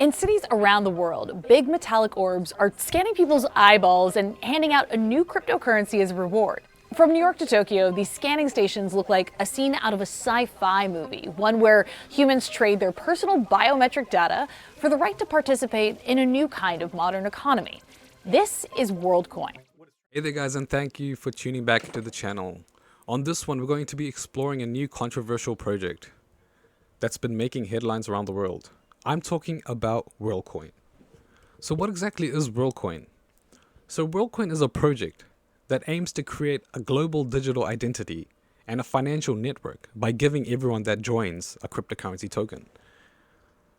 In cities around the world, big metallic orbs are scanning people's eyeballs and handing out a new cryptocurrency as a reward. From New York to Tokyo, these scanning stations look like a scene out of a sci-fi movie, one where humans trade their personal biometric data for the right to participate in a new kind of modern economy. This is Worldcoin. Hey there guys, and thank you for tuning back to the channel. On this one, we're going to be exploring a new controversial project that's been making headlines around the world. I'm talking about Worldcoin. So what exactly is Worldcoin? So Worldcoin is a project that aims to create a global digital identity and a financial network by giving everyone that joins a cryptocurrency token.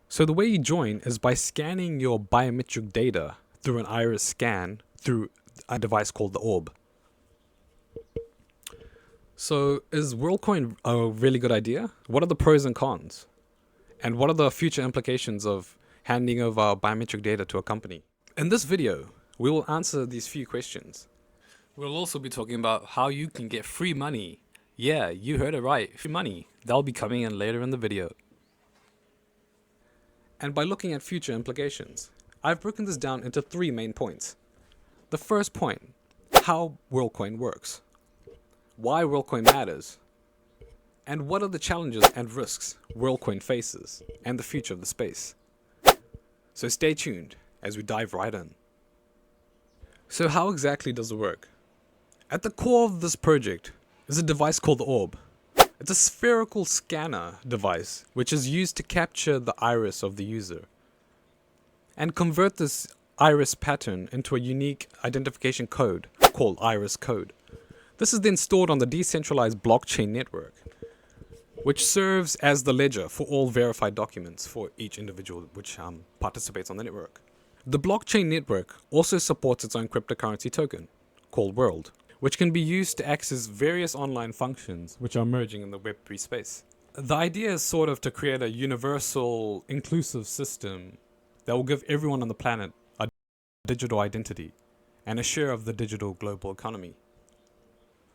So the way you join is by scanning your biometric data through an iris scan through a device called the orb. So is Worldcoin a really good idea? What are the pros and cons? And what are the future implications of handing over our biometric data to a company? In this video, we will answer these few questions. We'll also be talking about how you can get free money. Yeah, you heard it right, free money. That'll be coming in later in the video. And by looking at future implications, I've broken this down into 3 main points. The first point, how Worldcoin works, why Worldcoin matters, and what are the challenges and risks Worldcoin faces and the future of the space. So stay tuned as we dive right in. So how exactly does it work? At the core of this project is a device called the orb. It's a spherical scanner device which is used to capture the iris of the user and convert this iris pattern into a unique identification code called iris code. This is then stored on the decentralized blockchain network, which serves as the ledger for all verified documents for each individual which participates on the network. The blockchain network also supports its own cryptocurrency token called World, which can be used to access various online functions which are emerging in the Web3 space. The idea is sort of to create a universal, inclusive system that will give everyone on the planet a digital identity and a share of the digital global economy.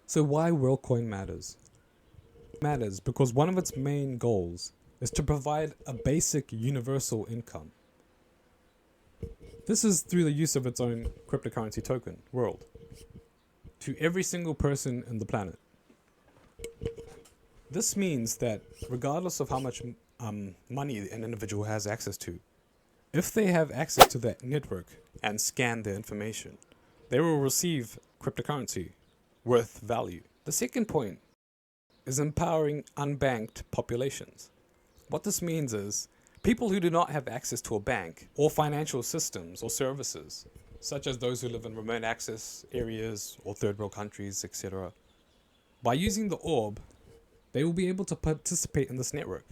So why Worldcoin matters? It matters because one of its main goals is to provide a basic universal income. This is through the use of its own cryptocurrency token, World, to every single person in the planet. This means that regardless of how much money an individual has access to, if they have access to that network and scan their information, they will receive cryptocurrency worth value. The second point is empowering unbanked populations. What this means is people who do not have access to a bank or financial systems or services, such as those who live in remote access areas or third world countries, etc. By using the orb, they will be able to participate in this network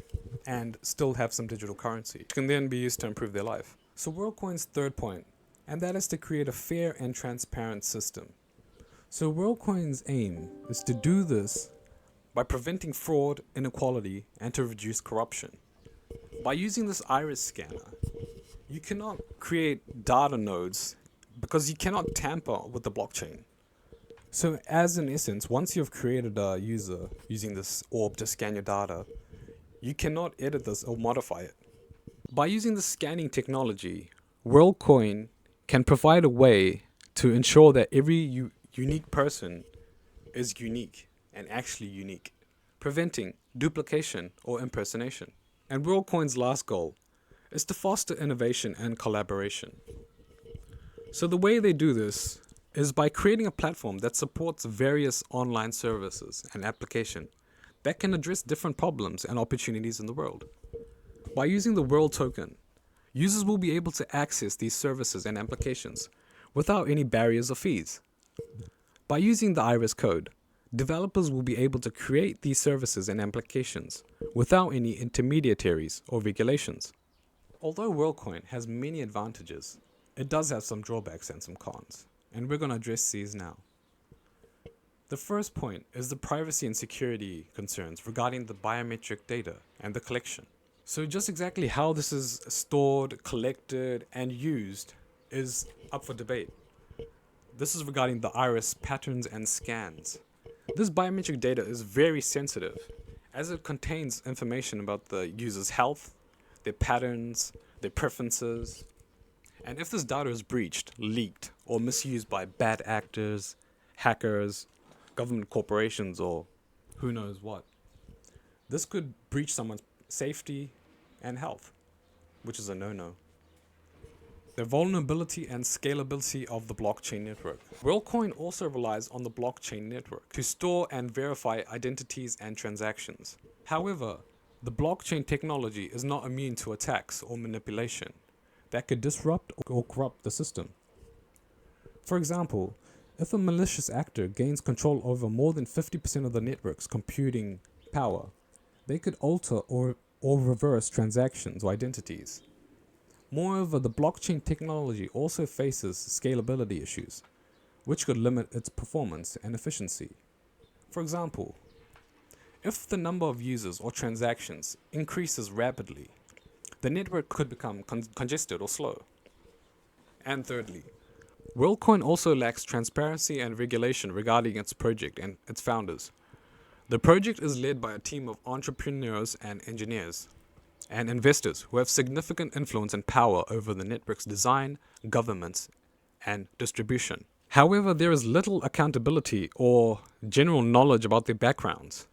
and still have some digital currency, which can then be used to improve their life. So Worldcoin's third point, and that is to create a fair and transparent system. So Worldcoin's aim is to do this by preventing fraud, inequality, and to reduce corruption. By using this iris scanner, you cannot create data nodes because you cannot tamper with the blockchain. So as in essence, once you've created a user using this orb to scan your data, you cannot edit this or modify it. By using the scanning technology, Worldcoin can provide a way to ensure that every unique person is unique and actually unique, preventing duplication or impersonation. And Worldcoin's last goal is to foster innovation and collaboration. So the way they do this is by creating a platform that supports various online services and applications that can address different problems and opportunities in the world. By using the World token, users will be able to access these services and applications without any barriers or fees. By using the iris code, developers will be able to create these services and applications without any intermediaries or regulations. Although Worldcoin has many advantages, it does have some drawbacks and some cons, and we're going to address these now. The first point is the privacy and security concerns regarding the biometric data and the collection. So just exactly how this is stored, collected, and used is up for debate. This is regarding the iris patterns and scans. This biometric data is very sensitive as it contains information about the user's health, their patterns, their preferences. And if this data is breached, leaked, or misused by bad actors, hackers, government corporations, or who knows what, this could breach someone's safety and health, which is a no-no. The vulnerability and scalability of the blockchain network. Worldcoin also relies on the blockchain network to store and verify identities and transactions. However, the blockchain technology is not immune to attacks or manipulation that could disrupt or corrupt the system. For example, if a malicious actor gains control over more than 50% of the network's computing power, they could alter or reverse transactions or identities. Moreover, the blockchain technology also faces scalability issues, which could limit its performance and efficiency. For example, if the number of users or transactions increases rapidly, the network could become congested or slow. And thirdly, Worldcoin also lacks transparency and regulation regarding its project and its founders. The project is led by a team of entrepreneurs and engineers and investors who have significant influence and power over the network's design, governance, and distribution. However, there is little accountability or general knowledge about their backgrounds,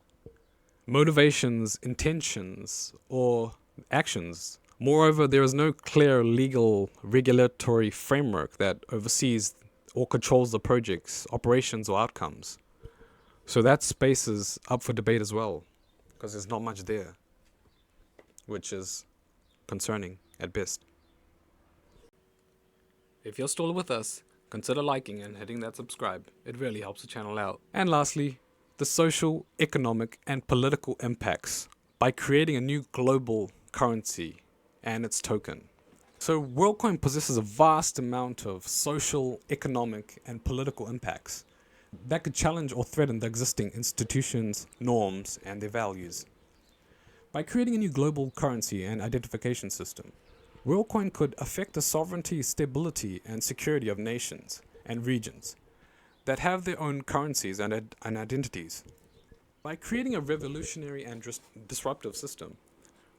motivations, intentions, or actions. Moreover, there is no clear legal regulatory framework that oversees or controls the project's operations or outcomes. So that space is up for debate as well, because there's not much there, which is concerning at best. If you're still with us, consider liking and hitting that subscribe. It really helps the channel out. And lastly, the social, economic, and political impacts by creating a new global currency and its token. So Worldcoin possesses a vast amount of social, economic, and political impacts that could challenge or threaten the existing institutions, norms, and their values. By creating a new global currency and identification system, Worldcoin could affect the sovereignty, stability, and security of nations and regions that have their own currencies and identities. By creating a revolutionary and disruptive system,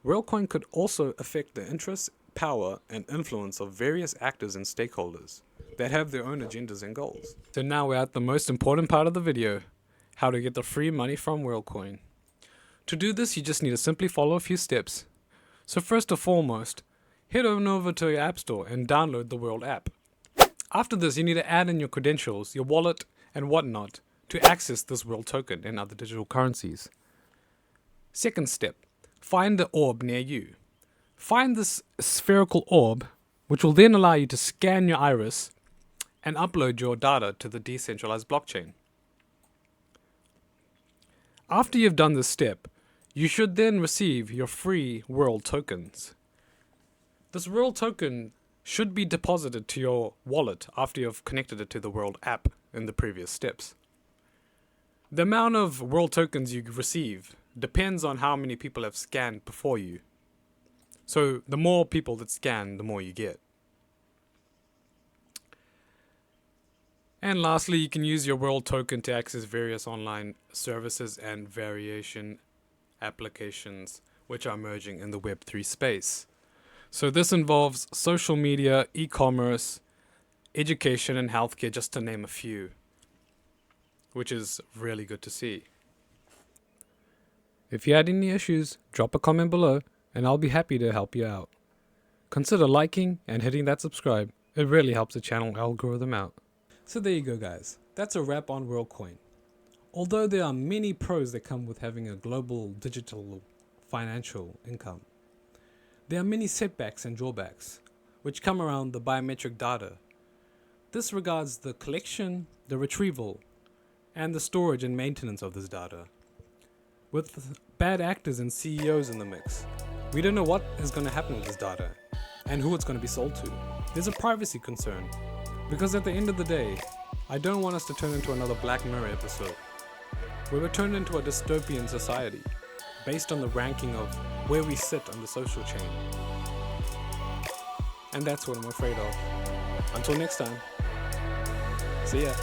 Worldcoin could also affect the interests, power, and influence of various actors and stakeholders that have their own agendas and goals. So now we're at the most important part of the video, how to get the free money from Worldcoin. To do this, you just need to simply follow a few steps. So first and foremost, head on over to your app store and download the World app. After this, you need to add in your credentials, your wallet, and whatnot to access this World token and other digital currencies. Second step, find the orb near you. Find this spherical orb, which will then allow you to scan your iris and upload your data to the decentralized blockchain. After you've done this step, you should then receive your free World tokens. This World token should be deposited to your wallet after you've connected it to the World app in the previous steps. The amount of World tokens you receive depends on how many people have scanned before you. So the more people that scan, the more you get. And lastly, you can use your World token to access various online services and variation applications which are emerging in the Web3 space. So this involves social media, e-commerce, education, and healthcare, just to name a few, which is really good to see. If you had any issues, drop a comment below and I'll be happy to help you out. Consider liking and hitting that subscribe. It really helps the channel algorithm out. So there you go, guys. That's a wrap on Worldcoin. Although there are many pros that come with having a global digital financial income, there are many setbacks and drawbacks which come around the biometric data. This regards the collection, the retrieval, and the storage and maintenance of this data. With bad actors and CEOs in the mix, we don't know what is going to happen with this data and who it's going to be sold to. There's a privacy concern, because at the end of the day, I don't want us to turn into another Black Mirror episode, where we're turned into a dystopian society based on the ranking of where we sit on the social chain. And that's what I'm afraid of. Until next time, see ya.